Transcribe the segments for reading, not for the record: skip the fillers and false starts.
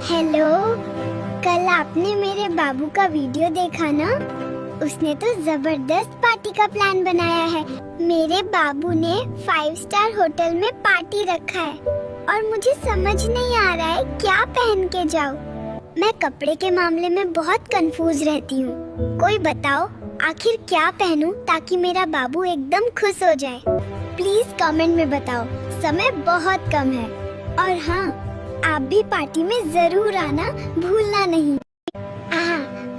Hello, कल आपने मेरे बाबू का वीडियो देखा ना? उसने तो जबरदस्त पार्टी का प्लान बनाया है। मेरे बाबू ने 5 स्टार होटल में पार्टी रखा है और मुझे समझ नहीं आ रहा है क्या पहन के जाऊँ। मैं कपड़े के मामले में बहुत कंफ्यूज रहती हूँ। कोई बताओ आखिर क्या पहनूं ताकि मेरा बाबू एकदम खुश हो जाए। प्लीज कमेंट में बताओ, समय बहुत कम है। और हाँ, आप भी पार्टी में जरूर आना, भूलना नहीं।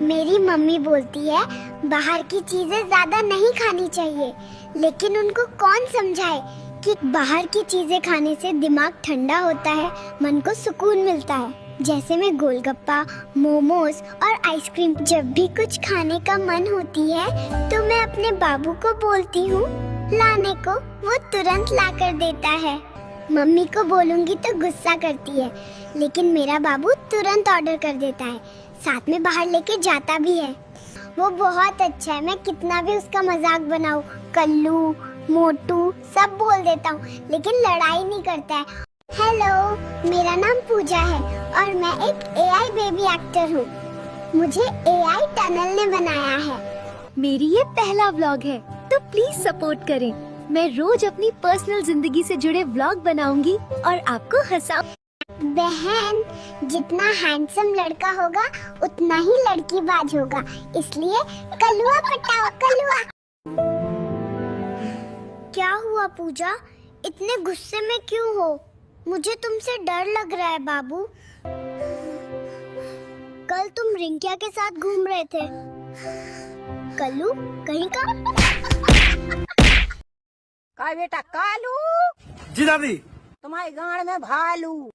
मेरी मम्मी बोलती है बाहर की चीजें ज्यादा नहीं खानी चाहिए, लेकिन उनको कौन समझाए कि बाहर की चीजें खाने से दिमाग ठंडा होता है, मन को सुकून मिलता है। जैसे मैं गोलगप्पा, मोमोज और आइसक्रीम, जब भी कुछ खाने का मन होती है तो मैं अपने बाबू को बोलती हूँ लाने को, वो तुरंत ला कर देता है। मम्मी को बोलूँगी तो गुस्सा करती है, लेकिन मेरा बाबू तुरंत ऑर्डर कर देता है, साथ में बाहर लेके जाता भी है। वो बहुत अच्छा है, मैं कितना भी उसका मजाक बनाऊं, कल्लू, मोटू सब बोल देता हूँ, लेकिन लड़ाई नहीं करता है। हेलो, मेरा नाम पूजा है और मैं एक AI बेबी एक्टर हूँ। मुझे AI टनल ने बनाया है। मेरी ये पहला व्लॉग है, तो प्लीज सपोर्ट करें। मैं रोज अपनी पर्सनल जिंदगी से जुड़े व्लॉग बनाऊंगी और आपको हंसाऊंगी। बहन, जितना हैंडसम लड़का होगा उतना ही लड़कीबाज होगा, इसलिए कलुआ पटाओ कलुआ। क्या हुआ पूजा, इतने गुस्से में क्यों हो? मुझे तुमसे डर लग रहा है बाबू। कल तुम रिंकिया के साथ घूम रहे थे। कल्लू कहीं का? का बेटा कालू? जी दादी। तुम्हारे गाड़ में भालू।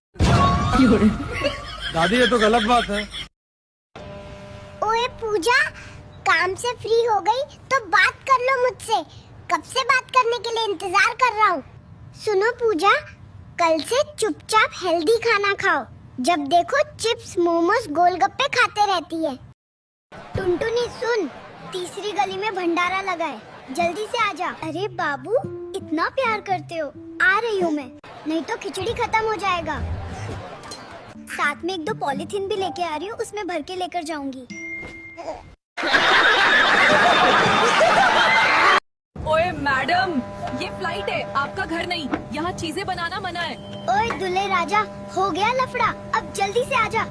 दादी ये तो गलत बात है। ओए पूजा, काम से फ्री हो गई तो बात कर लो मुझसे। कब से बात करने के लिए इंतजार कर रहा हूँ। सुनो पूजा, कल से चुपचाप हेल्दी खाना खाओ। जब देखो चिप्स, मोमोज, गोलगप्पे खाते रहती है। टुनटुनी सुन, तीसरी गली में भंडारा लगा है, जल्दी से आजा। अरे बाबू, इतना प्यार करते हो, आ रही हूँ मैं, नहीं तो खिचड़ी खत्म हो जाएगा। साथ में 1-2 पॉलीथीन भी लेके आ रही हूँ, उसमें भर के लेकर जाऊंगी। ओए मैडम, ये फ्लाइट है, आपका घर नहीं। यहाँ चीजें बनाना मना है। ओए दूल्हे राजा, हो गया लफड़ा, अब जल्दी से आजा।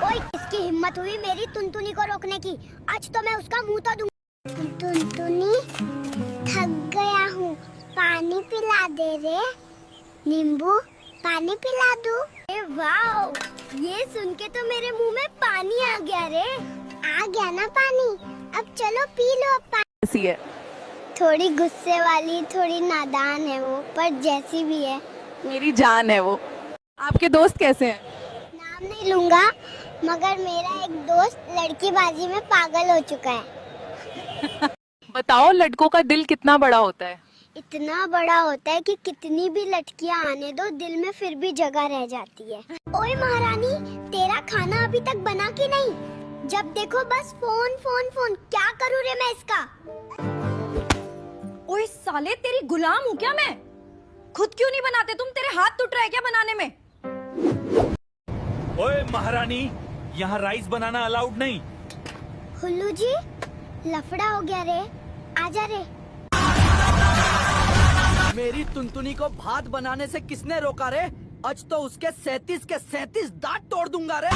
ओए, किसकी हिम्मत हुई मेरी टुनटुनी को रोकने की? आज तो मैं उसका मुंह तो दूंगा। टुनटुनी, थक गया हूँ, पानी पिला दे रे। नींबू, पानी पिला दूं? वाह, ये सुन के तो मेरे मुंह में पानी आ गया रे। आ गया ना पानी, अब चलो पी लो। अब ऐसी है, थोड़ी गुस्से वाली, थोड़ी नादान है वो, पर जैसी भी है मेरी जान है वो। आपके दोस्त कैसे हैं? नाम नहीं लूंगा, मगर मेरा एक दोस्त लड़कीबाजी में पागल हो चुका है। बताओ, लड़कों का दिल कितना बड़ा होता है? इतना बड़ा होता है कि कितनी भी लड़कियां आने दो, दिल में फिर भी जगह रह जाती है। ओए महारानी, तेरा खाना अभी तक बना कि नहीं? जब देखो बस फोन फोन फोन, क्या करूँ रे मैं इसका? ओए साले, तेरी गुलाम हूँ क्या मैं? खुद क्यों नहीं बनाते तुम? तेरे हाथ टूट रहे हैं क्या बनाने में? ओए महारानी, यहाँ राइस बनाना अलाउड नहीं। हुल्लू जी, लफड़ा हो गया रे, आजा रे। मेरी टुनटुनी को भात बनाने से किसने रोका रे? आज तो उसके 37 के 37 दांत तोड़ दूंगा रे।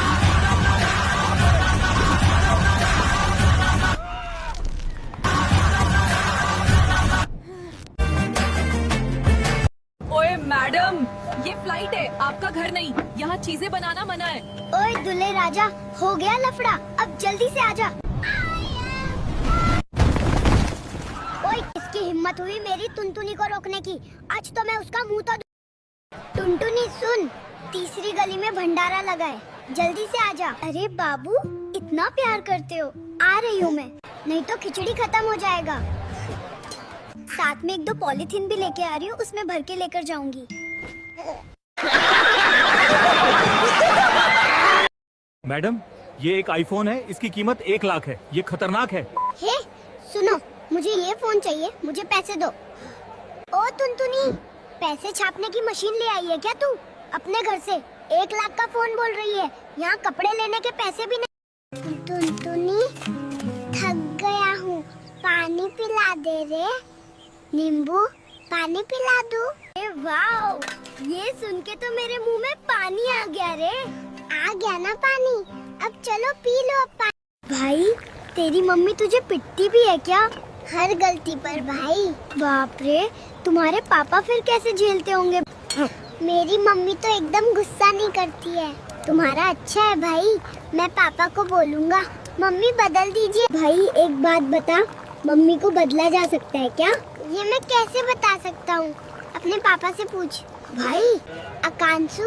ओए मैडम, ये फ्लाइट है, आपका घर नहीं। यहाँ चीजें बनाना मना है। ओए दूल्हे राजा, हो गया लफड़ा, अब जल्दी से आजा। ओए, किसकी हिम्मत हुई मेरी टुनटुनी को रोकने की? आज तो मैं उसका मुंह तो टुनटुनी सुन, तीसरी गली में भंडारा लगा है, जल्दी से आजा। अरे बाबू, इतना प्यार करते हो, आ रही हूँ मैं, नहीं तो खिचड़ी खत्म हो जाएगा। साथ में 1-2 पॉलीथीन भी लेके आ रही हूँ, उसमें भर के लेकर जाऊंगी। मैडम, ये एक आईफोन है, इसकी कीमत 1 लाख है। ये खतरनाक है। हे, सुनो, मुझे ये फोन चाहिए, मुझे पैसे दो। ओ टुनटुनी, पैसे छापने की मशीन ले आई है क्या तू? अपने घर से 1 लाख का फोन बोल रही है, यहाँ कपड़े लेने के पैसे भी नहीं। टुनटुनी, थक गया हूँ, पानी पिला दे रे। नींबू, पानी पिला दूं? अरे वाओ, ये सुन के तो मेरे मुंह में पानी आ गया रे। आ गया ना पानी, अब चलो पी लो पानी। भाई, तेरी मम्मी तुझे पिटती भी है क्या? हर गलती पर भाई। बाप रे, तुम्हारे पापा फिर कैसे झेलते होंगे? मेरी मम्मी तो एकदम गुस्सा नहीं करती है। तुम्हारा अच्छा है भाई, मैं पापा को बोलूँगा मम्मी बदल दीजिए। भाई एक बात बता, मम्मी को बदला जा सकता है क्या? ये मैं कैसे बता सकता हूँ, अपने पापा से पूछ। भाई आकांशु,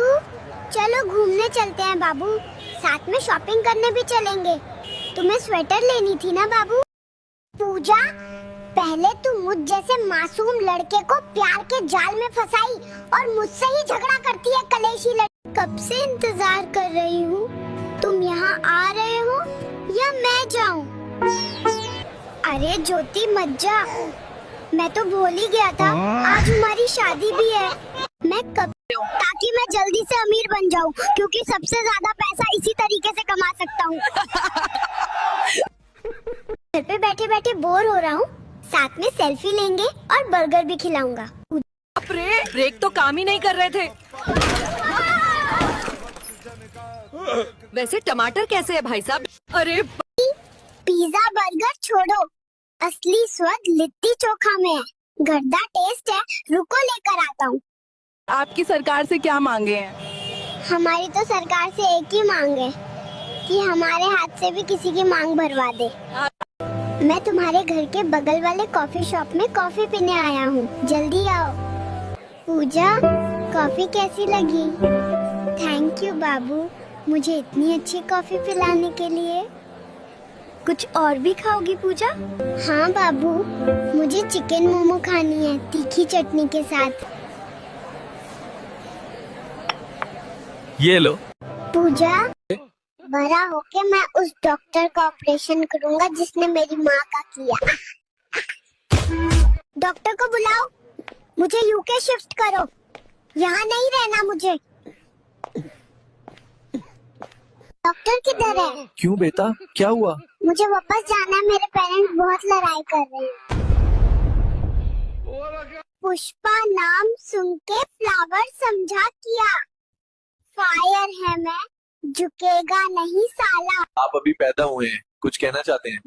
चलो घूमने चलते हैं बाबू, साथ में शॉपिंग करने भी चलेंगे। तुम्हें स्वेटर लेनी थी ना बाबू? पूजा, पहले तू मुझ जैसे मासूम लड़के को प्यार के जाल में फंसाई और मुझसे ही झगड़ा करती है कलेशी लड़की। कब से इंतजार कर रही हूँ, तुम यहाँ आ रहे हो या मैं जाऊँ? अरे ज्योति मत जा, मैं तो भूल ही गया था आज हमारी शादी भी है। मैं कब, ताकि मैं जल्दी से अमीर बन जाऊं, क्योंकि सबसे ज्यादा पैसा इसी तरीके से कमा सकता हूं। घर पे बैठे बैठे बोर हो रहा हूं, साथ में सेल्फी लेंगे और बर्गर भी खिलाऊंगा। ब्रेक तो काम ही नहीं कर रहे थे। वैसे टमाटर कैसे है भाई साहब? अरे पिज्जा बर्गर छोड़ो, असली स्वाद लिट्टी चोखा में है। गड्ढा टेस्ट है, रुको लेकर आता हूँ। आपकी सरकार से क्या मांगे हैं? हमारी तो सरकार से एक ही मांग है कि हमारे हाथ से भी किसी की मांग भरवा दे। मैं तुम्हारे घर के बगल वाले कॉफी शॉप में कॉफी पीने आया हूँ, जल्दी आओ। पूजा, कॉफी कैसी लगी? थैंक यू बाबू, मुझे इतनी अच्छी कॉफी पिलाने के लिए। कुछ और भी खाओगी पूजा? हाँ बाबू, मुझे चिकन मोमो खानी है, तीखी चटनी के साथ। ये लो। पूजा, बड़ा होके मैं उस डॉक्टर का ऑपरेशन करूंगा जिसने मेरी माँ का किया। डॉक्टर को बुलाओ, मुझे यूके शिफ्ट करो, यहाँ नहीं रहना मुझे। डॉक्टर किधर है? क्यों बेटा, क्या हुआ? मुझे वापस जाना है, मेरे पेरेंट्स बहुत लड़ाई कर रहे हैं। पुष्पा नाम सुन के फ्लावर समझा किया, फायर है मैं, झुकेगा नहीं साला। आप अभी पैदा हुए हैं, कुछ कहना चाहते हैं?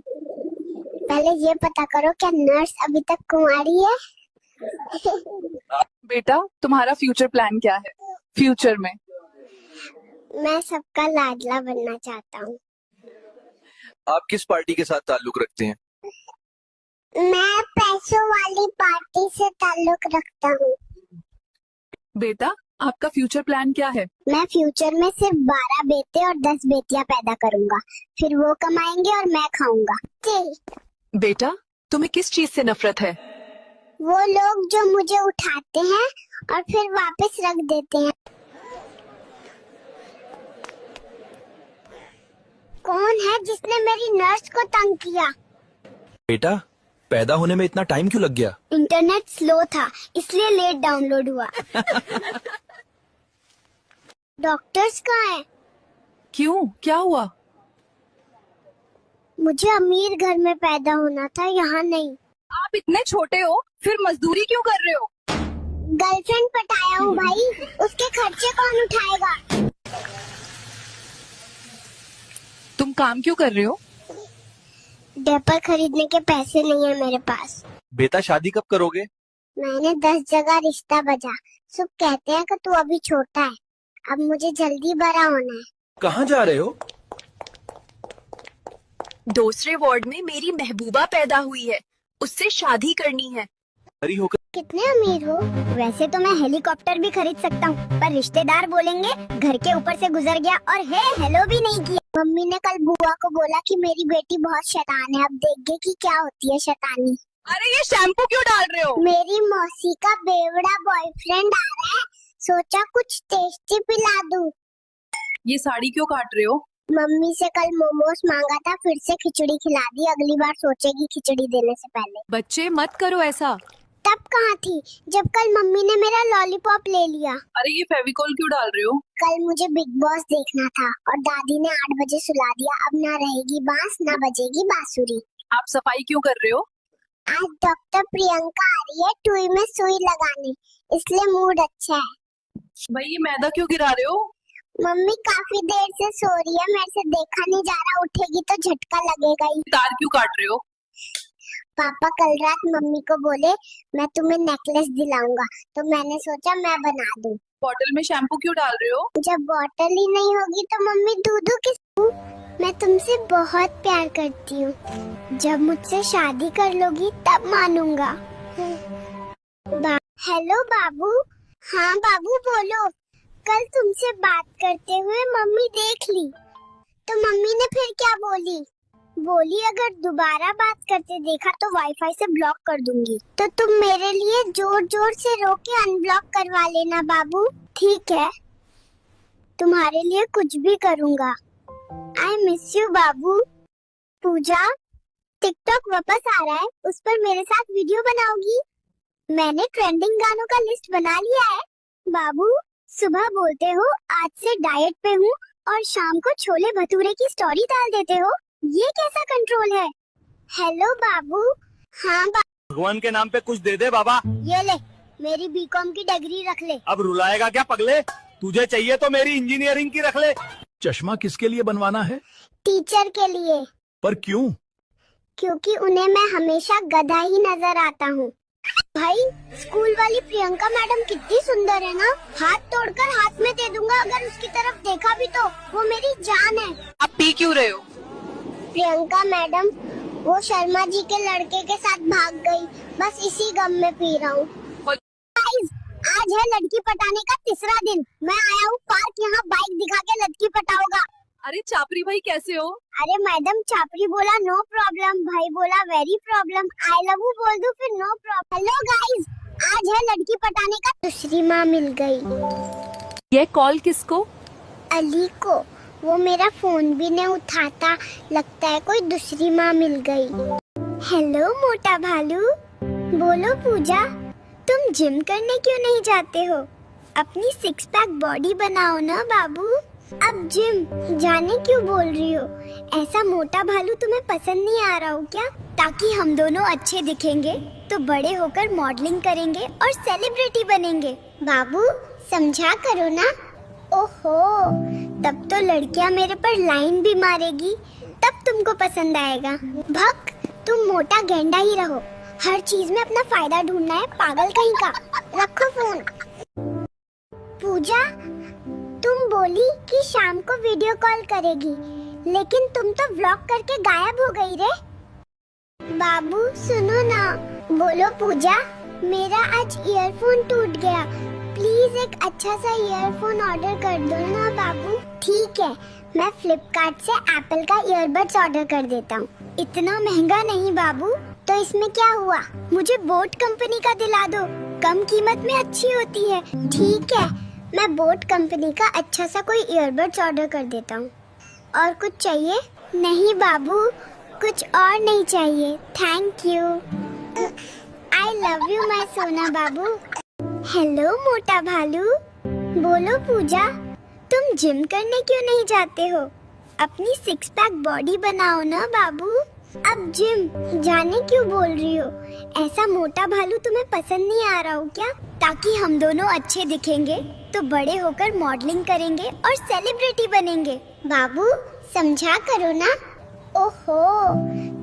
पहले ये पता करो क्या नर्स अभी तक कुंवारी है? बेटा, तुम्हारा फ्यूचर प्लान क्या है? फ्यूचर में मैं सबका लाडला बनना चाहता हूँ। आप किस पार्टी के साथ ताल्लुक रखते हैं? मैं पैसों वाली पार्टी से ताल्लुक रखता हूँ। बेटा, आपका फ्यूचर प्लान क्या है? मैं फ्यूचर में सिर्फ 12 बेटे और 10 बेटियां पैदा करूँगा, फिर वो कमाएंगे और मैं खाऊंगा। बेटा, तुम्हें किस चीज से नफरत है? वो लोग जो मुझे उठाते हैं और फिर वापस रख देते हैं। कौन है जिसने मेरी नर्स को तंग किया? बेटा, पैदा होने में इतना टाइम क्यों लग गया? इंटरनेट स्लो था, इसलिए लेट डाउनलोड हुआ। डॉक्टर्स कहाँ हैं? क्यों, क्या हुआ? मुझे अमीर घर में पैदा होना था, यहाँ नहीं। आप इतने छोटे हो, फिर मजदूरी क्यों कर रहे हो? गर्लफ्रेंड पटाया हूँ भाई, उसके खर्चे कौन उठाएगा? तुम काम क्यों कर रहे हो? डायपर खरीदने के पैसे नहीं है मेरे पास। बेटा, शादी कब करोगे? मैंने 10 जगह रिश्ता बजा, सब कहते हैं कि तू अभी छोटा है, अब मुझे जल्दी बड़ा होना है। कहाँ जा रहे हो? दूसरे वार्ड में मेरी महबूबा पैदा हुई है, उससे शादी करनी है। हरी होकर कितने अमीर हो? वैसे तो मैं हेलीकॉप्टर भी खरीद सकता हूँ, पर रिश्तेदार बोलेंगे घर के ऊपर से गुजर गया और हेलो भी नहीं किया। मम्मी ने कल बुआ को बोला कि मेरी बेटी बहुत शैतान है, अब देखिए कि क्या होती है शैतानी। अरे ये शैम्पू क्यों डाल रहे हो? मेरी मौसी का बेवड़ा बॉयफ्रेंड आ रहा है, सोचा कुछ टेस्टी पिला दूं। ये साड़ी क्यों काट रहे हो? मम्मी से कल मोमोज मांगा था, फिर से खिचड़ी खिला दी, अगली बार सोचेगी खिचड़ी देने से पहले। बच्चे मत करो ऐसा। तब कहाँ थी जब कल मम्मी ने मेरा लॉलीपॉप ले लिया। अरे ये फेविकॉल क्यों डाल रहे हो? कल मुझे बिग बॉस देखना था और दादी ने 8 बजे सुला दिया। अब ना रहेगी बांस ना बजेगी बांसुरी। आप सफाई क्यों कर रहे हो? आज डॉक्टर प्रियंका आ रही है टुई में सुई लगाने, इसलिए मूड अच्छा है। भाई ये मैदा क्यों गिरा रहे हो? मम्मी काफी देर से सो रही है, मेरे से देखा नहीं जा रहा, उठेगी तो झटका लगेगा ही। तार क्यों काट रहे हो? पापा कल रात मम्मी को बोले मैं तुम्हें नेकलेस दिलाऊंगा, तो मैंने सोचा मैं बना दूं। बॉटल में शैम्पू क्यों डाल रहे हो? जब बॉटल ही नहीं होगी तो मम्मी दूध किस? मैं तुमसे बहुत प्यार करती हूँ। जब मुझसे शादी कर लोगी तब मानूंगा। हेलो बाबू। हाँ बाबू बोलो। कल तुमसे बात करते हुए मम्मी देख ली, तो मम्मी ने फिर क्या बोली? बोली अगर दोबारा बात करते देखा तो वाईफाई से ब्लॉक कर दूंगी। तो तुम मेरे लिए जोर जोर से रो के अनब्लॉक करवा लेना बाबू। ठीक है, तुम्हारे लिए कुछ भी करूँगा। आई मिस यू बाबू। पूजा, टिकटॉक वापस आ रहा है, उस पर मेरे साथ वीडियो बनाओगी? मैंने ट्रेंडिंग गानों का लिस्ट बना लिया है। बाबू, सुबह बोलते हो आज से डाइट पे हूँ और शाम को छोले भटूरे की स्टोरी डाल देते हो, ये कैसा कंट्रोल है? हेलो बाबू। हाँ भगवान के नाम पे कुछ दे दे बाबा। ये ले, मेरी बीकॉम की डिग्री रख ले। अब रुलाएगा क्या पगले? तुझे चाहिए तो मेरी इंजीनियरिंग की रख ले। चश्मा किसके लिए बनवाना है? टीचर के लिए। पर क्यों? क्योंकि उन्हें मैं हमेशा गधा ही नजर आता हूँ। भाई, स्कूल वाली प्रियंका मैडम कितनी सुंदर है ना। हाथ तोड़कर हाथ में दे दूंगा अगर उसकी तरफ देखा भी तो। वो मेरी जान है। आप पी क्यों रहे हो? प्रियंका मैडम, वो शर्मा जी के लड़के के साथ भाग गई, बस इसी गम में पी रहा हूँ। गाइस, आज है लड़की पटाने का तीसरा दिन। मैं आया हूँ पार्क, यहाँ बाइक दिखा के लड़की पटाऊंगा। अरे चापरी भाई कैसे हो? अरे मैडम, चापरी बोला नो प्रॉब्लम, भाई बोला very problem, I love you बोल दूं फिर नो प्रॉब्लम। हेलो गाइस, आज है लड़की पटाने का। दूसरी माँ मिल गई। ये कॉल किसको? अली को। वो मेरा फोन भी नहीं उठाता, लगता है कोई दूसरी माँ मिल गई। हेलो मोटा भालू। बोलो पूजा, तुम जिम करने क्यों नहीं जाते हो? अपनी 6 पैक बॉडी बनाओ ना बाबू। अब जिम जाने क्यों बोल रही हो? ऐसा मोटा भालू तुम्हें पसंद नहीं आ रहा हो क्या? ताकि हम दोनों अच्छे दिखेंगे तो बड़े होकर मॉडलिंग करेंगे और सेलिब्रिटी बनेंगे। बाबू समझा करो ना। ओहो, तब तो लड़कियां मेरे पर लाइन भी मारेगी, तब तुमको पसंद आएगा। भक, तुम मोटा गेंडा ही रहो, हर चीज में अपना फायदा ढूंढना है, पागल कहीं का। रखो फोन। पूजा, तुम बोली कि शाम को वीडियो कॉल करेगी, लेकिन तुम तो व्लॉग करके गायब हो गई रे। बाबू सुनो ना। बोलो पूजा, मेरा आज ईयरफोन टूट गया, प्लीज एक अच्छा सा ईयरफोन ऑर्डर कर दो ना बाबू। ठीक है, मैं फ्लिपकार्ट से एप्पल का ईयरबड्स ऑर्डर कर देता हूँ। इतना महंगा नहीं बाबू। तो इसमें क्या हुआ, मुझे बोट कंपनी का दिला दो, कम कीमत में अच्छी होती है। ठीक है, मैं बोट कंपनी का अच्छा सा कोई ईयरबड्स ऑर्डर कर देता हूँ। और कुछ चाहिए? नहीं बाबू, कुछ और नहीं चाहिए, thank you. I love you my सोना बाबू। हेलो मोटा भालू। बोलो पूजा, तुम जिम करने क्यों नहीं जाते हो? अपनी 6 पैक बॉडी बनाओ ना बाबू। अब जिम जाने क्यों बोल रही हो? ऐसा मोटा भालू तुम्हें पसंद नहीं आ रहा हो क्या? ताकि हम दोनों अच्छे दिखेंगे तो बड़े होकर मॉडलिंग करेंगे और सेलिब्रिटी बनेंगे। बाबू समझा करो ना। ओहो,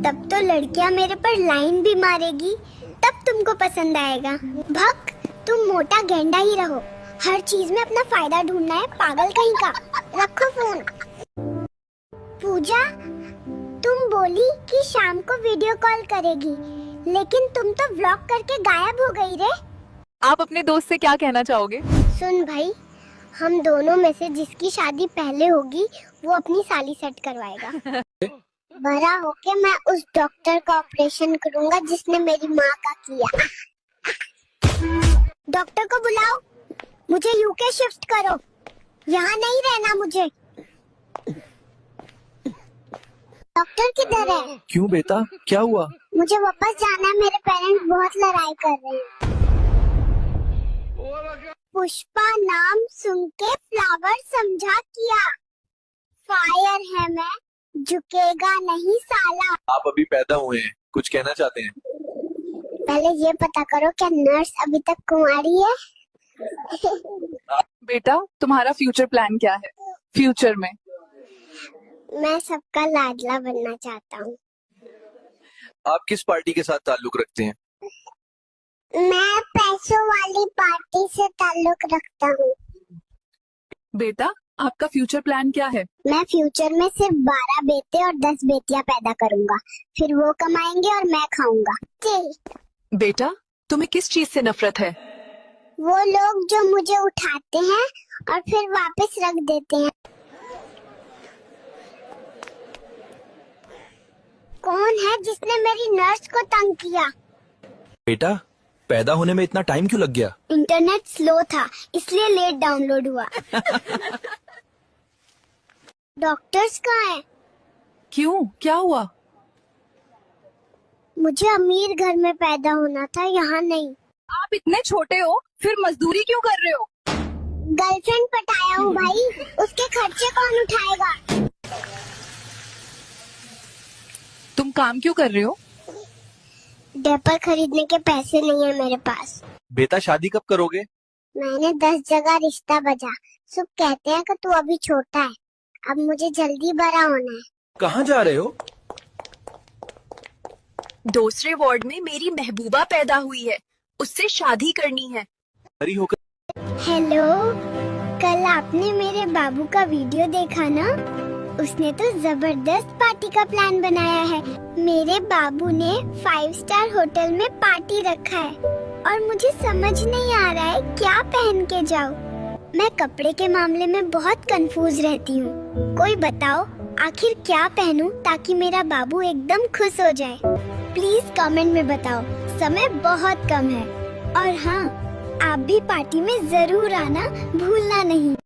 तब तो लड़कियां मेरे पर लाइन भी मारेगी, तब तुमको पसंद आएगा। भक, तुम मोटा गेंडा ही रहो, हर चीज में अपना फायदा ढूंढना है, पागल कहीं का। रखो फोन। पूजा, तुम बोली कि शाम को वीडियो कॉल करेगी, लेकिन तुम तो व्लॉग करके गायब हो गई रे। आप अपने दोस्त से क्या कहना चाहोगे? सुन भाई, हम दोनों में से जिसकी शादी पहले होगी वो अपनी साली सेट करवाएगा। बड़ा होके मैं उस डॉक्टर का ऑपरेशन करूंगा जिसने मेरी माँ का किया। डॉक्टर को बुलाओ, मुझे यूके शिफ्ट करो, यहाँ नहीं रहना मुझे। डॉक्टर किधर है? क्यों बेटा, क्या हुआ? मुझे वापस जाना है, मेरे पेरेंट्स बहुत लड़ाई कर रहे हैं। पुष्पा नाम सुन के फ्लावर समझा किया, फायर है मैं, झुकेगा नहीं साला। आप अभी पैदा हुए हैं, कुछ कहना चाहते हैं? पहले ये पता करो क्या नर्स अभी तक कुंवारी है? बेटा तुम्हारा फ्यूचर प्लान क्या है? फ्यूचर में मैं सबका लाडला बनना चाहता हूँ। आप किस पार्टी के साथ ताल्लुक रखते हैं? मैं पैसों वाली पार्टी से ताल्लुक रखता हूँ। बेटा आपका फ्यूचर प्लान क्या है? मैं फ्यूचर में सिर्फ 12 बेटे और 10 बेटियां पैदा करूंगा, फिर वो कमाएंगे और मैं खाऊंगा। बेटा तुम्हें किस चीज से नफरत है? वो लोग जो मुझे उठाते हैं और फिर वापस रख देते हैं। कौन है जिसने मेरी नर्स को तंग किया? बेटा पैदा होने में इतना टाइम क्यों लग गया? इंटरनेट स्लो था इसलिए लेट डाउनलोड हुआ। डॉक्टर्स कहाँ हैं? क्यों, क्या हुआ? मुझे अमीर घर में पैदा होना था, यहाँ नहीं। आप इतने छोटे हो फिर मजदूरी क्यों कर रहे हो? गर्लफ्रेंड पटाया हूँ भाई, उसके खर्चे कौन उठाएगा? तुम काम क्यों कर रहे हो? डायपर खरीदने के पैसे नहीं है मेरे पास। बेटा शादी कब करोगे? मैंने 10 जगह रिश्ता बजा, सब कहते हैं कि तू अभी छोटा है, अब मुझे जल्दी बड़ा होना है। कहाँ जा रहे हो? दूसरे वार्ड में मेरी महबूबा पैदा हुई है, उससे शादी करनी है। हरी होकर हेलो, कल आपने मेरे बाबू का वीडियो देखा ना? उसने तो जबरदस्त पार्टी का प्लान बनाया है। मेरे बाबू ने 5 स्टार होटल में पार्टी रखा है और मुझे समझ नहीं आ रहा है क्या पहन के जाऊँ। मैं कपड़े के मामले में बहुत कंफ्यूज रहती हूँ। कोई बताओ आखिर क्या पहनूं ताकि मेरा बाबू एकदम खुश हो जाए। प्लीज कमेंट में बताओ, समय बहुत कम है। और हाँ, आप भी पार्टी में जरूर आना, भूलना नहीं।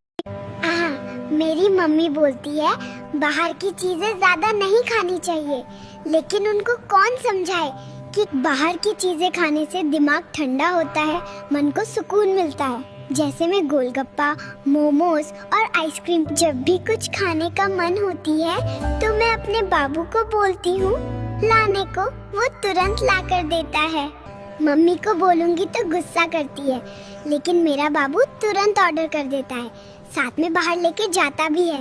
मेरी मम्मी बोलती है बाहर की चीजें ज्यादा नहीं खानी चाहिए, लेकिन उनको कौन समझाए कि बाहर की चीजें खाने से दिमाग ठंडा होता है, मन को सुकून मिलता है। जैसे मैं गोलगप्पा, मोमोज और आइसक्रीम, जब भी कुछ खाने का मन होती है तो मैं अपने बाबू को बोलती हूँ लाने को, वो तुरंत ला कर देता है। मम्मी को बोलूँगी तो गुस्सा करती है, लेकिन मेरा बाबू तुरंत ऑर्डर कर देता है, साथ में बाहर लेके जाता भी है।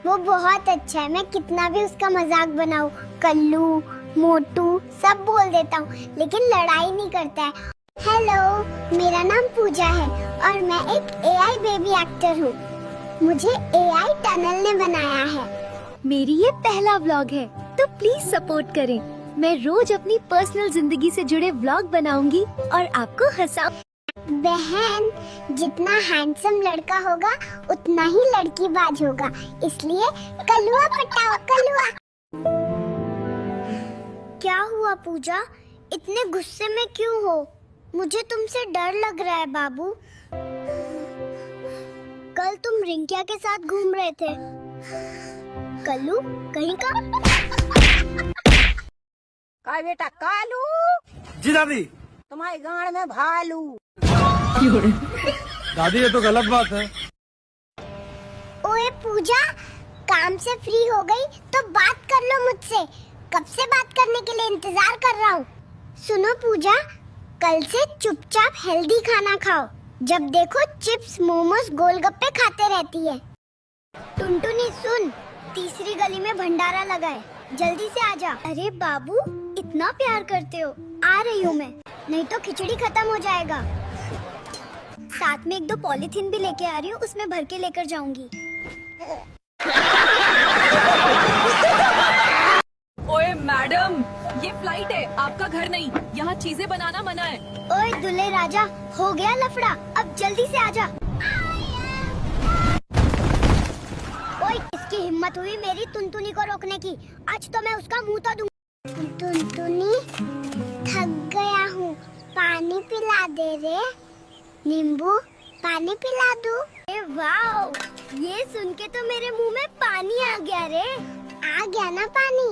वो बहुत अच्छा है, मैं कितना भी उसका मजाक बनाऊं, कल्लू, मोटू सब बोल देता हूँ, लेकिन लड़ाई नहीं करता है। हेलो, मेरा नाम पूजा है और मैं एक AI बेबी एक्टर हूँ। मुझे AI टनल ने बनाया है। मेरी ये पहला व्लॉग है तो प्लीज सपोर्ट करें। मैं रोज अपनी पर्सनल जिंदगी से जुड़े व्लॉग बनाऊंगी और आपको हंसाऊं। बहन, जितना हैंडसम लड़का होगा उतना ही लड़की बाज होगा, इसलिए कलुआ पटाओ कलुआ। क्या हुआ पूजा, इतने गुस्से में क्यों हो? मुझे तुमसे डर लग रहा है बाबू। कल तुम रिंकिया के साथ घूम रहे थे। कल्लू कहीं का? का बेटा कालू, जी दादी। तुम्हारे गाड़ में भालू। दादी ये तो गलत बात है। ओए पूजा, काम से फ्री हो गई तो बात कर लो मुझसे। कब से बात करने के लिए इंतजार कर रहा हूँ। सुनो पूजा, कल से चुपचाप हेल्दी खाना खाओ। जब देखो चिप्स, मोमोज, गोलगप्पे खाते रहती है। टुनटुनी सुन, तीसरी गली में भंडारा लगा है, जल्दी से आजा। अरे बाबू, इतना प्यार करते हो, आ रही हूँ मैं, नहीं तो खिचड़ी खत्म हो जाएगा। साथ में 1-2 पॉलीथीन भी लेके आ रही हूँ, उसमें भर के लेकर जाऊंगी। ओए मैडम, ये फ्लाइट है, आपका घर नहीं। यहाँ चीजें बनाना मना है। ओए दुल्हे राजा, हो गया लफड़ा, अब जल्दी से आजा। ओए, किसकी हिम्मत हुई मेरी टुनटुनी को रोकने की? आज तो मैं उसका मुंह तो दूंगा। टुनटुनी, थक गया हूँ, पानी पिला दे रे। नींबू, पानी पिला दूं? वाओ, ये सुन के तो मेरे मुंह में पानी आ गया रे। आ गया ना पानी,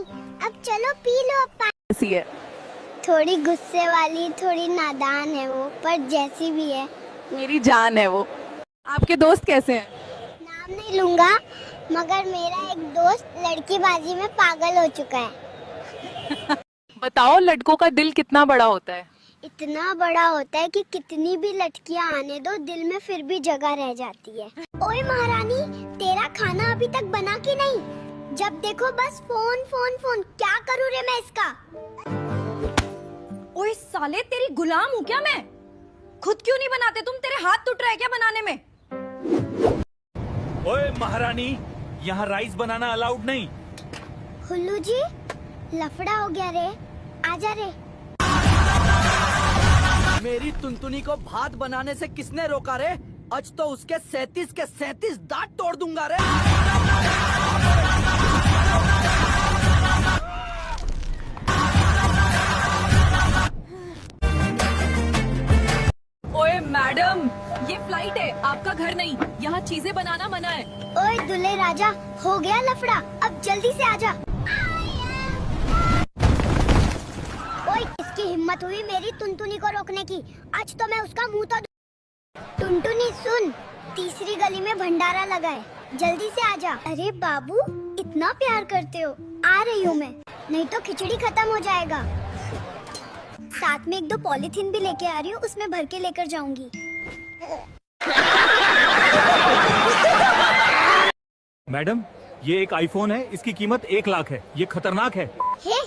अब चलो पी लो अब पानी। कैसी है? थोड़ी गुस्से वाली, थोड़ी नादान है वो, पर जैसी भी है। मेरी जान है वो। आपके दोस्त कैसे हैं? नाम नहीं लूंगा, मगर मेरा एक दोस्त लड़कीबाजी में पागल हो चुका है। बताओ, लड़कों का दिल कितना बड़ा होता है? इतना बड़ा होता है कि कितनी भी लड़कियां आने दो, दिल में फिर भी जगह रह जाती है। ओए महारानी, तेरा खाना अभी तक बना कि नहीं? जब देखो बस फोन फोन फोन, क्या करूँ रे मैं इसका? ओए साले, तेरी गुलाम हूँ क्या मैं? खुद क्यों नहीं बनाते तुम? तेरे हाथ टूट रहे हैं क्या बनाने में? ओए महारानी, यहाँ राइस बनाना अलाउड नहीं। हुल्लू जी, लफड़ा हो गया रे, आजा रे। मेरी तुनतुनी को भात बनाने से किसने रोका रे? आज तो उसके 37 के 37 दांत तोड़ दूंगा रे। ओए मैडम, ये फ्लाइट है, आपका घर नहीं। यहाँ चीजें बनाना मना है। ओए दुल्हे राजा, हो गया लफड़ा, अब जल्दी से आजा। ओए, किसकी हिम्मत हुई मेरी टुनटुनी को रोकने की? आज तो मैं उसका मुंह तो टुनटुनी सुन, तीसरी गली में भंडारा लगा है, जल्दी से आजा। अरे बाबू, इतना प्यार करते हो, आ रही हूँ मैं, नहीं तो खिचड़ी खत्म हो जाएगा। साथ में 1-2 पॉलीथीन भी लेके आ रही हूँ, उसमें भर के लेकर जाऊंगी। मैडम, ये एक आईफोन है, इसकी कीमत 1 लाख है। ये खतरनाक है। हे,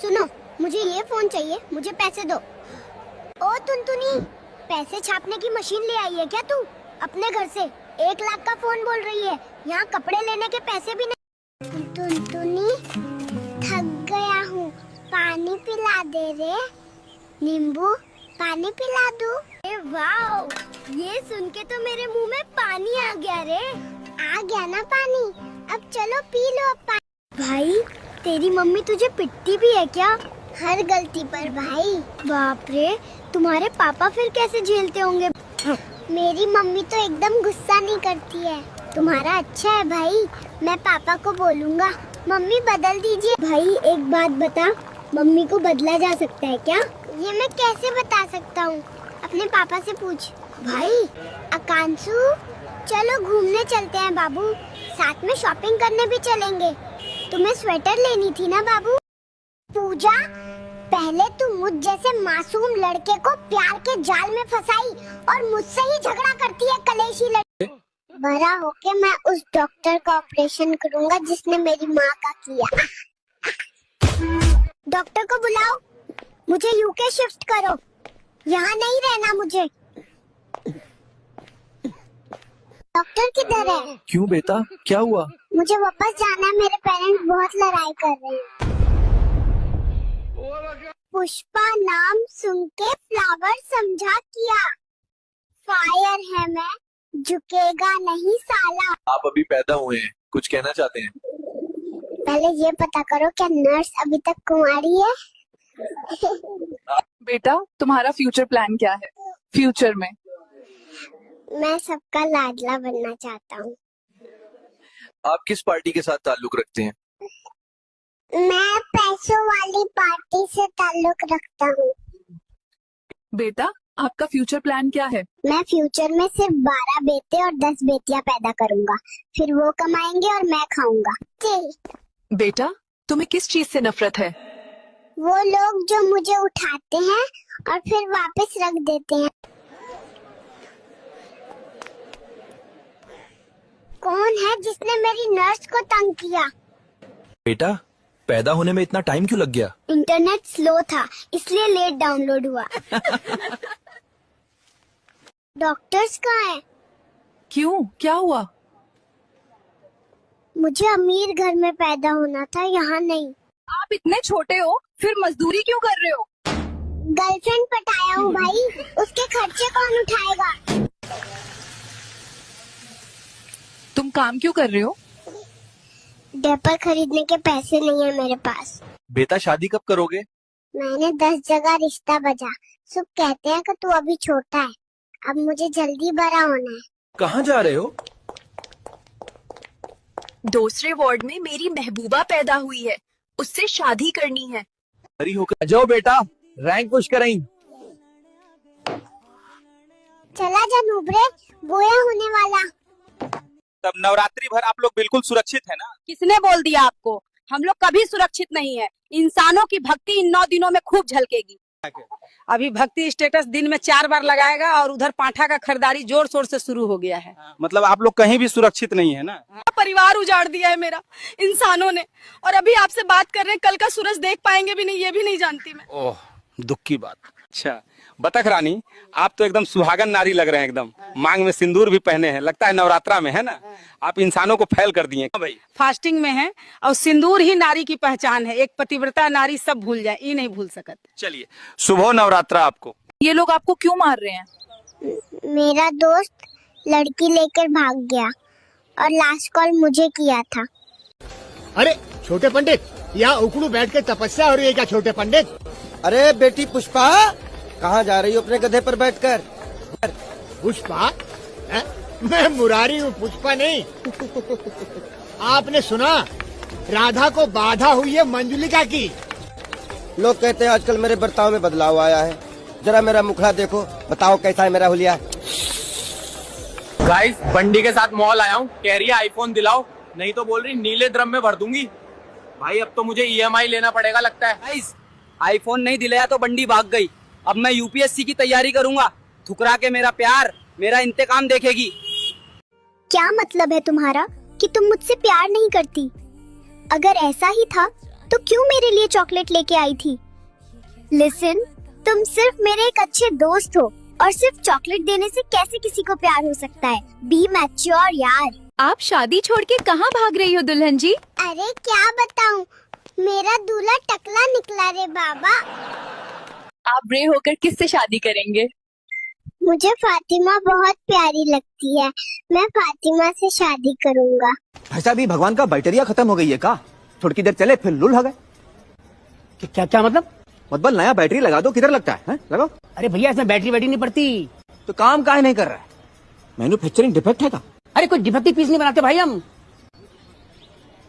सुनो, मुझे ये फोन चाहिए, मुझे पैसे दो। ओ टुनटुनी, पैसे छापने की मशीन ले आई है क्या तू अपने घर से? 1 लाख का फोन बोल रही है, यहाँ कपड़े लेने के पैसे भी नहीं। टुनटुनी, थक गया हूँ, पानी पिला दे रे। नींबू, पानी पिला दूं? ए वाओ, ये सुन के तो मेरे मुंह में पानी आ गया रे। आ गया ना पानी, अब चलो पी लो अब पानी। भाई, तेरी मम्मी तुझे पिटती भी है क्या? हर गलती पर भाई। बाप रे, तुम्हारे पापा फिर कैसे झेलते होंगे? मेरी मम्मी तो एकदम गुस्सा नहीं करती है। तुम्हारा अच्छा है भाई, मैं पापा को बोलूँगा मम्मी बदल दीजिए। भाई एक बात बता, मम्मी को बदला जा सकता है क्या? ये मैं कैसे बता सकता हूँ, अपने पापा से पूछ। भाई आकांशु, चलो घूमने चलते हैं बाबू, साथ में शॉपिंग करने भी चलेंगे। तुम्हें स्वेटर लेनी थी ना बाबू? पूजा, पहले तू मुझ जैसे मासूम लड़के को प्यार के जाल में फंसाई और मुझसे ही झगड़ा करती है कलेशी लड़की। बड़ा होके मैं उस डॉक्टर का ऑपरेशन करूंगा जिसने मेरी माँ का किया। डॉक्टर को बुलाओ, मुझे यूके शिफ्ट करो, यहाँ नहीं रहना मुझे। डॉक्टर किधर है? क्यों बेटा, क्या हुआ? मुझे वापस जाना है, मेरे पेरेंट्स बहुत लड़ाई कर रहे हैं। पुष्पा नाम सुन के फ्लावर समझा किया, फायर है मैं, झुकेगा नहीं साला। आप अभी पैदा हुए हैं, कुछ कहना चाहते हैं? पहले ये पता करो क्या नर्स अभी तक कुंवारी है? बेटा, तुम्हारा फ्यूचर प्लान क्या है? फ्यूचर में मैं सबका लाडला बनना चाहता हूँ। आप किस पार्टी के साथ ताल्लुक रखते हैं? मैं पैसों वाली पार्टी से ताल्लुक रखता हूँ। बेटा, आपका फ्यूचर प्लान क्या है? मैं फ्यूचर में सिर्फ 12 बेटे और 10 बेटियां पैदा करूँगा, फिर वो कमाएंगे और मैं खाऊंगा। बेटा, तुम्हें किस चीज से नफरत है? वो लोग जो मुझे उठाते हैं और फिर वापस रख देते हैं। कौन है जिसने मेरी नर्स को तंग किया? बेटा, पैदा होने में इतना टाइम क्यों लग गया? इंटरनेट स्लो था, इसलिए लेट डाउनलोड हुआ। डॉक्टर्स कहाँ हैं? क्यों, क्या हुआ? मुझे अमीर घर में पैदा होना था, यहाँ नहीं। आप इतने छोटे हो, फिर मजदूरी क्यों कर रहे हो? गर्लफ्रेंड पटाया हूँ भाई, उसके खर्चे कौन उठाएगा? तुम काम क्यों कर रहे हो? डायपर खरीदने के पैसे नहीं है मेरे पास। बेटा, शादी कब करोगे? मैंने 10 जगह रिश्ता बजा, सब कहते हैं कि तू अभी छोटा है, अब मुझे जल्दी बड़ा होना है। कहाँ जा रहे हो? दूसरे वार्ड में मेरी महबूबा पैदा हुई है, उससे शादी करनी है। हरी होकर जाओ बेटा, रैंक पुश करें। चला जा नुबरे, बोया होने वाला। तब नवरात्रि भर आप लोग बिल्कुल सुरक्षित है ना? किसने बोल दिया आपको? हम लोग कभी सुरक्षित नहीं है। इंसानों की भक्ति इन 9 दिनों में खूब झलकेगी। अभी भक्ति स्टेटस दिन में 4 बार लगाएगा और उधर पांठा का खरीदारी जोर शोर से शुरू हो गया है। मतलब आप लोग कहीं भी सुरक्षित नहीं है ना? परिवार उजाड़ दिया है मेरा इंसानों ने, और अभी आपसे बात कर रहे हैं, कल का सूरज देख पाएंगे भी नहीं, ये भी नहीं जानती मैं। ओह, दुख की बात। अच्छा, बतख रानी, आप तो एकदम सुहागन नारी लग रहे हैं, एकदम मांग में सिंदूर भी पहने हैं, लगता है नवरात्रा में है ना? आप इंसानों को फैल कर दिए भाई। फास्टिंग में है और सिंदूर ही नारी की पहचान है। एक पतिव्रता नारी सब भूल जाए, ये नहीं भूल सकत। चलिए, शुभ नवरात्रा आपको। ये लोग आपको क्यों मार रहे हैं? मेरा दोस्त लड़की लेकर भाग गया और लास्ट कॉल मुझे किया था। अरे छोटे पंडित, यहाँ उकड़ू बैठ के तपस्या हो रही है क्या छोटे पंडित? अरे बेटी पुष्पा, कहाँ जा रही हो अपने गधे पर बैठकर? पुष्पा? मैं मुरारी हूँ, पुष्पा नहीं। आपने सुना, राधा को बाधा हुई है मंजुलिका की। लोग कहते हैं आजकल मेरे बर्ताव में बदलाव आया है। जरा मेरा मुखड़ा देखो, बताओ कैसा है मेरा हुलिया। गाइस, बंडी के साथ मॉल आया हूँ, कह रही है आईफोन दिलाओ, नहीं तो बोल रही नीले ड्रम में भर दूंगी। भाई अब तो मुझे EMI लेना पड़ेगा लगता है। गाइस, आईफोन नहीं दिलाया तो बंडी भाग गई। अब मैं UPSC की तैयारी करूंगा। ठुकरा के मेरा प्यार मेरा इंतकाम देखेगी। क्या मतलब है तुम्हारा कि तुम मुझसे प्यार नहीं करती? अगर ऐसा ही था तो क्यों मेरे लिए चॉकलेट लेके आई थी? लिसन, तुम सिर्फ मेरे एक अच्छे दोस्त हो और सिर्फ चॉकलेट देने से कैसे किसी को प्यार हो सकता है? बी मैच्योर यार। आप शादी छोड़ के कहाँ भाग रही हो दुल्हन जी? अरे क्या बताऊं, मेरा दूल्हा टकला निकला रे बाबा। आप बड़े होकर किससे शादी करेंगे? मुझे फातिमा बहुत प्यारी लगती है, मैं फातिमा से शादी करूंगा। ऐसा भी भगवान का बैटरिया खत्म हो गई है का? थोड़ी देर चले फिर लुल हो गए। क्या क्या मतलब नया बैटरी लगा दो, किधर लगता है? लगाओ। अरे भैया, इसमें बैटरी नहीं पड़ती। तो काम काहे नहीं कर रहा है? मैन्युफैक्चरिंग डिफेक्ट है का? अरे कोई डिफेक्टिव पीस नहीं बनाते भाई हम।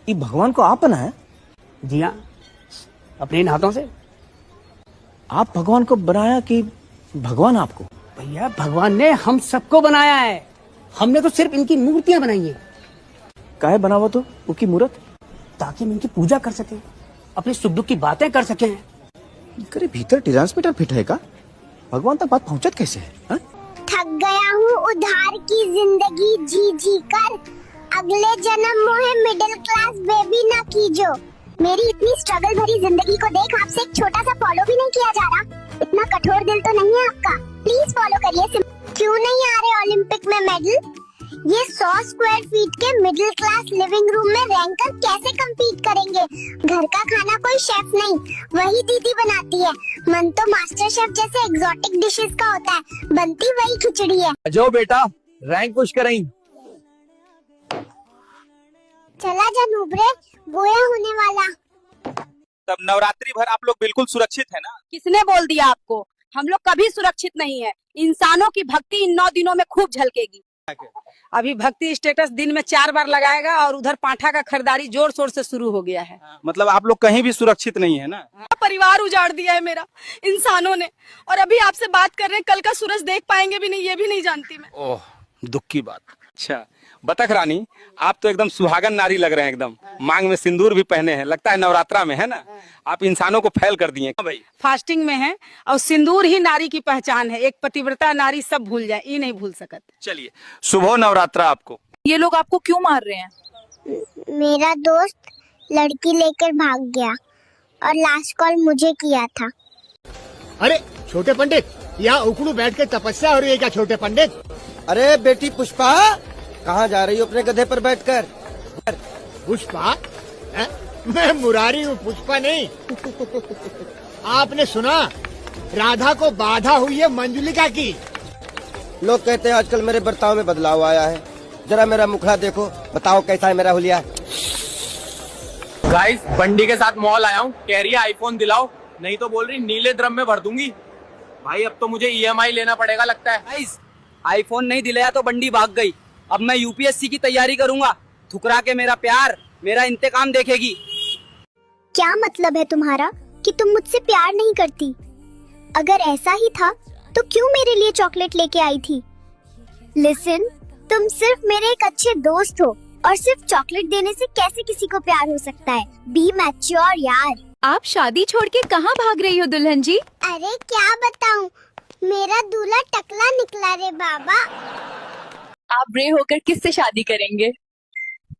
ये भगवान को आप बनाया? जी हाँ, अपने इन हाथों से। आप भगवान को बनाया कि भगवान आपको? भैया, भगवान ने हम सबको बनाया है, हमने तो सिर्फ इनकी मूर्तियां बनाई है। काहे बनावा तो उनकी मूर्त? ताकि हम इनकी पूजा कर सके, अपने सुख दुख की बातें कर सके। करे भीतर ट्रांसमीटर फिट है का? भगवान तक बात पहुंचत कैसे है? हा? थक गया हूँ उधार की जिंदगी जी जी कर, अगले जन्म मोहे मिडिल क्लास बेबी न कीजो। मेरी इतनी स्ट्रगल भरी जिंदगी को देख आपसे एक छोटा सा फॉलो भी नहीं किया जा रहा। इतना कठोर दिल तो नहीं है आपका, प्लीज फॉलो करिए। क्यों नहीं आ रहे ओलंपिक में मेडल? ये 100 स्क्वायर फीट के मिडिल क्लास लिविंग रूम में रहकर कैसे compete करेंगे? घर का खाना कोई शेफ नहीं, वही दीदी बनाती है। मन तो मास्टर शेफ जैसे एक्सोटिक डिशेस का होता है, बनती वही खिचड़ी है। जाओ बेटा, रैंक पुश करें। चला जा नुबरे, बोया होने वाला। तब नवरात्रि भर आप लोग बिल्कुल सुरक्षित है ना? किसने बोल दिया आपको? हम लोग कभी सुरक्षित नहीं है। इंसानों की भक्ति इन 9 दिनों में खूब झलकेगी। अभी भक्ति स्टेटस दिन में 4 बार लगाएगा और उधर पांठा का खरीदारी जोर शोर से शुरू हो गया है। मतलब आप लोग कहीं भी सुरक्षित नहीं है ना? परिवार उजाड़ दिया है मेरा इंसानों ने, और अभी आपसे बात कर रहे हैं, कल का सूरज देख पाएंगे भी नहीं, ये भी नहीं जानती मैं। ओह, दुख की बात। अच्छा, बतख रानी, आप तो एकदम सुहागन नारी लग रहे हैं, एकदम मांग में सिंदूर भी पहने हैं, लगता है नवरात्रा में है ना? आप इंसानों को फैल कर दिए भाई। फास्टिंग में है और सिंदूर ही नारी की पहचान है। एक पतिव्रता नारी सब भूल जाए, ये नहीं भूल सकत। चलिए, शुभ नवरात्रा आपको। ये लोग आपको क्यों मार रहे हैं? मेरा दोस्त लड़की लेकर भाग गया और लास्ट कॉल मुझे किया था। अरे छोटे पंडित, यहाँ उकड़ू बैठ के तपस्या हो रही है क्या छोटे पंडित? अरे बेटी पुष्पा, कहाँ जा रही हो अपने गधे पर बैठकर? पुष्पा? मैं मुरारी हूँ, पुष्पा नहीं। आपने सुना, राधा को बाधा हुई है मंजुलिका की। लोग कहते हैं आजकल मेरे बर्ताव में बदलाव आया है। जरा मेरा मुखड़ा देखो, बताओ कैसा है मेरा हुलिया। गाइस, बंडी के साथ मॉल आया हूँ, कह रही है आईफोन दिलाओ, नहीं तो बोल रही नीले ड्रम में भर दूंगी। भाई अब तो मुझे EMI लेना पड़ेगा लगता है। गाइस, आईफोन नहीं दिलाया तो बंडी भाग गई। अब मैं UPSC की तैयारी करूंगा। ठुकरा के मेरा प्यार मेरा इंतकाम देखेगी। क्या मतलब है तुम्हारा कि तुम मुझसे प्यार नहीं करती? अगर ऐसा ही था तो क्यों मेरे लिए चॉकलेट लेके आई थी? लिसन, तुम सिर्फ मेरे एक अच्छे दोस्त हो और सिर्फ चॉकलेट देने से कैसे किसी को प्यार हो सकता है? बी मैच्योर यार। आप शादी छोड़ के कहाँ भाग रही हो दुल्हन जी? अरे क्या बताऊं, मेरा दूल्हा टकला निकला रे बाबा। आप बड़े होकर किससे शादी करेंगे?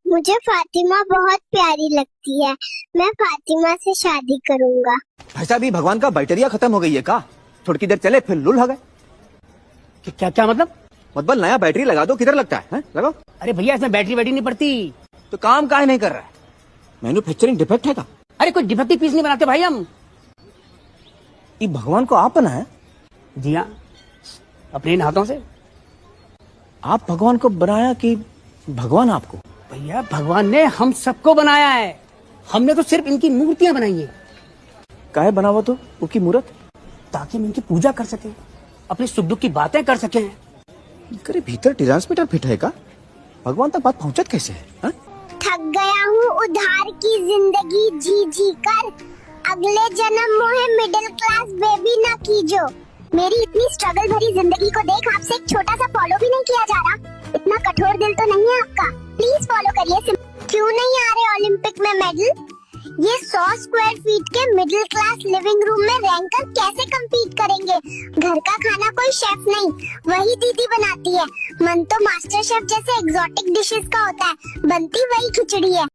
मुझे फातिमा बहुत प्यारी लगती है, मैं फातिमा से शादी करूंगा। भाई साहब, ये भगवान का बैटरिया खत्म हो गई है का? थोड़ी देर चले फिर लुल हो गए। क्या क्या मतलब नया बैटरी लगा दो, किधर लगता है? लगाओ। अरे भैया, इसमें बैटरी नहीं पड़ती। तो काम काहे नहीं कर रहा है? मैन्युफैक्चरिंग डिफेक्ट है का? अरे कोई डिफेक्टिव पीस नहीं बनाते भाई हम। ये भगवान को आप बनाया? जी हाँ, अपने इन हाथों से। आप भगवान को बनाया कि भगवान आपको? भैया, भगवान ने हम सबको बनाया है, हमने तो सिर्फ इनकी मूर्तियां बनाई है। काहे बना हुआ तो उनकी मूर्त? ताकि हम इनकी पूजा कर सके, अपने सुख दुख की बातें कर सके। करे भीतर ट्रांसमीटर फिट है का? भगवान तक बात पहुंचत कैसे है? हा? थक गया हूँ उधार की जिंदगी जी जी कर, अगले जन्म मोहे मिडिल क्लास बेबी न कीजो। मेरी इतनी स्ट्रगल भरी जिंदगी को देख आपसे एक छोटा सा फॉलो भी नहीं किया जा रहा। इतना कठोर दिल तो नहीं है आपका, प्लीज फॉलो करिए। क्यों नहीं आ रहे ओलंपिक में मेडल? ये 100 स्क्वायर फीट के मिडिल क्लास लिविंग रूम में रहकर कैसे compete करेंगे? घर का खाना कोई शेफ नहीं, वही दीदी बनाती है। मन तो मास्टर शेफ जैसे एग्जॉटिक डिशेस का होता है, बनती वही खिचड़ी है।